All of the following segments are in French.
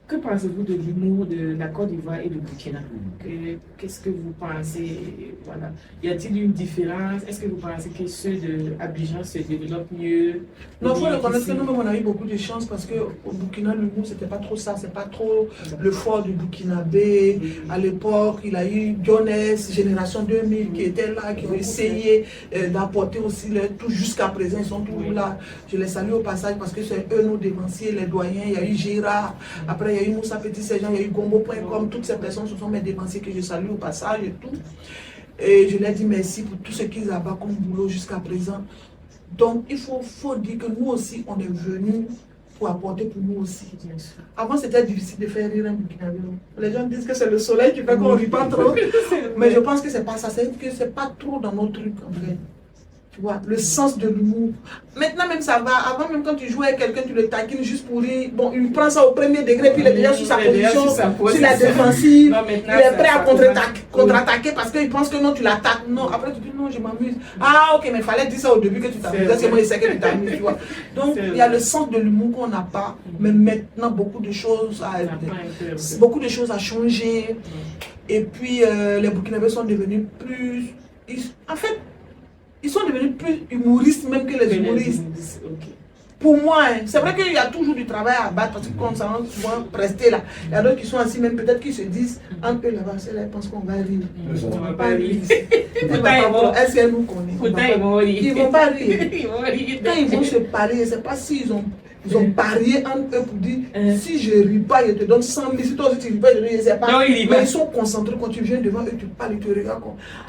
Que pensez-vous de l'humour de la Côte d'Ivoire et du Burkina? Qu'est-ce que vous pensez? Voilà. Y a-t-il une différence? Est-ce que vous pensez que ceux de Abidjan se développent mieux? Non, il faut reconnaître que nous-mêmes, on a eu beaucoup de chance parce qu'au Burkina, l'humour, c'était pas trop ça. C'est pas trop le fort du Burkinabé. À l'époque, il a eu Jones, Génération 2000, qui étaient là, qui ont essayé d'apporter aussi leur tout jusqu'à présent. Ils sont tous là. Je les salue au passage parce que c'est eux nos dévanciers, les doyens. Il y a eu Gérard. Après, il y a eu Moussa Petit-Sergent, il y a eu Gombo.com. Toutes ces personnes, ce sont mes dévanciers que je salue au passage et tout. Et je leur dis merci pour tout ce qu'ils abattent comme boulot jusqu'à présent. Donc, il faut dire que nous aussi, on est venus pour apporter pour nous aussi. Avant, c'était difficile de faire rire un Burkinabé. Les gens disent que c'est le soleil qui fait qu'on ne rit pas trop. Mais je pense que c'est pas ça. C'est que c'est pas trop dans nos trucs, en fait. Tu vois, le sens de l'humour. Maintenant même ça va. Avant même quand tu joues avec quelqu'un, tu le taquines juste pour rire. Bon, il prend ça au premier degré, puis il est déjà sur sa position, sur la défensive. Non, il est prêt à contre-attaquer parce qu'il pense que non, tu l'attaques. Non, après tu dis non, je m'amuse. Ah ok, mais il fallait dire ça au début que tu t'amuses. C'est moi, je sais que tu t'amuses, tu vois. Donc il y a le sens de l'humour qu'on n'a pas. Mais maintenant, beaucoup de choses à changer. Et puis les Burkinabés sont devenus plus... En fait, ils sont devenus plus humoristes même que les humoristes. Pour moi, hein, c'est vrai qu'il y a toujours du travail à battre parce que comme ça, on souvent resté là. Il y a d'autres qui sont assis même, peut-être qu'ils se disent un peu là-bas, là, ils pensent qu'on va rire. On ne va pas rire. Est-ce qu'elle nous connaît? Ils ne vont pas rire. Quand ils vont se parler, je ne sais pas s'ils ont parié entre eux pour dire si je ne ris pas, je te donne 100 000. Si toi aussi tu ne ris pas, je ne sais pas. Non, mais ils sont concentrés quand tu viens devant eux, tu parles, ils te regardent.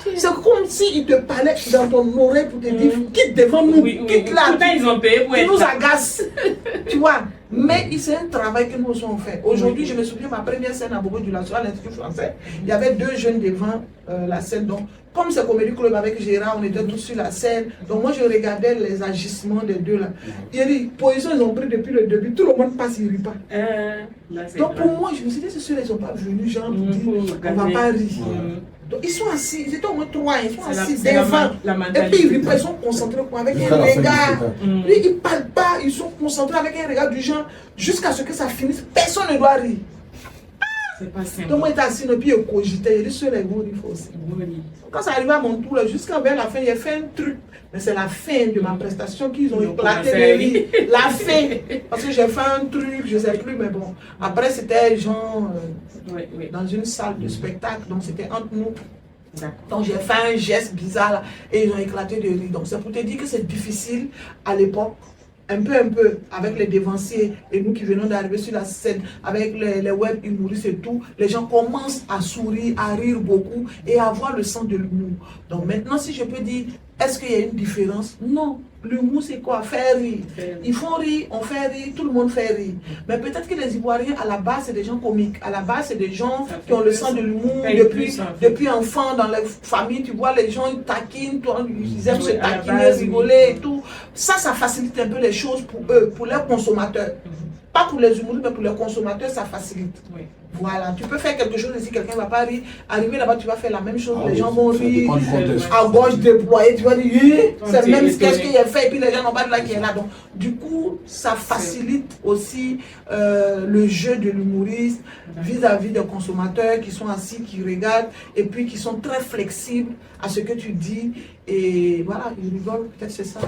C'est comme s'ils te parlaient dans ton oreille pour te dire quitte devant nous, quitte là. Ils ont payé pour être là. Ils nous agacent. Tu vois. Mais c'est un travail que nous avons fait. Aujourd'hui, je me souviens de ma première scène à Bobo du Lasso à l'Institut français. Il y avait 2 jeunes devant la scène. Donc, comme c'est Comédie Club avec Gérard, on était tous sur la scène. Donc, moi, je regardais les agissements des deux là. Il y a des positions ils ont pris depuis le début. Tout le monde passe, il ne rit pas. Donc, pour moi, je me suis dit, c'est sûr, ils ne sont pas venus, genre, pour dire, on ne va pas rire. Donc, ils sont assis, ils étaient au moins 3, ils sont assis devant. Et puis, ils sont concentrés avec un regard. Lui, ils ne parlent pas, ils sont concentrés avec un regard du genre, jusqu'à ce que ça finisse, personne ne doit rire. C'est pas simple. Donc, moi, j'étais assis, et puis je cogitais, je suis les bons, il faut aussi. Quand ça arrivait à mon tour, jusqu'à vers la fin, j'ai fait un truc. Mais c'est la fin de ma prestation qu'ils ont éclaté de rire. La fin. Parce que j'ai fait un truc, je ne sais plus, mais bon. Après, c'était genre dans une salle de spectacle, donc c'était entre nous. Donc j'ai fait un geste bizarre là, et ils ont éclaté de rire. Donc c'est pour te dire que c'est difficile à l'époque. Un peu, avec les dévanciers et nous qui venons d'arriver sur la scène, avec les web humoristes et tout, les gens commencent à sourire, à rire beaucoup et à avoir le sens de l'humour. Donc maintenant, si je peux dire, est-ce qu'il y a une différence? Non. L'humour, c'est quoi? Faire rire. Ils font rire, on fait rire, tout le monde fait rire. Mais peut-être que les Ivoiriens, à la base, c'est des gens comiques. À la base, c'est des gens qui ont le sens de l'humour depuis enfant, dans les familles, tu vois, les gens ils taquinent, ils aiment se taquiner, rigoler et tout. Ça facilite un peu les choses pour eux, pour les consommateurs. Pas pour les humoristes, mais pour les consommateurs, ça facilite. Voilà, tu peux faire quelque chose et si quelqu'un ne va pas rire, arriver là-bas, tu vas faire la même chose, les gens vont rire, à gauche déployée, tu vas dire, c'est même qu'est-ce qu'il a fait, et puis les gens n'ont pas de là qui est là. Donc, du coup, ça facilite aussi le jeu de l'humoriste vis-à-vis des consommateurs qui sont assis, qui regardent, et puis qui sont très flexibles à ce que tu dis, et voilà, ils rigolent, peut-être c'est ça.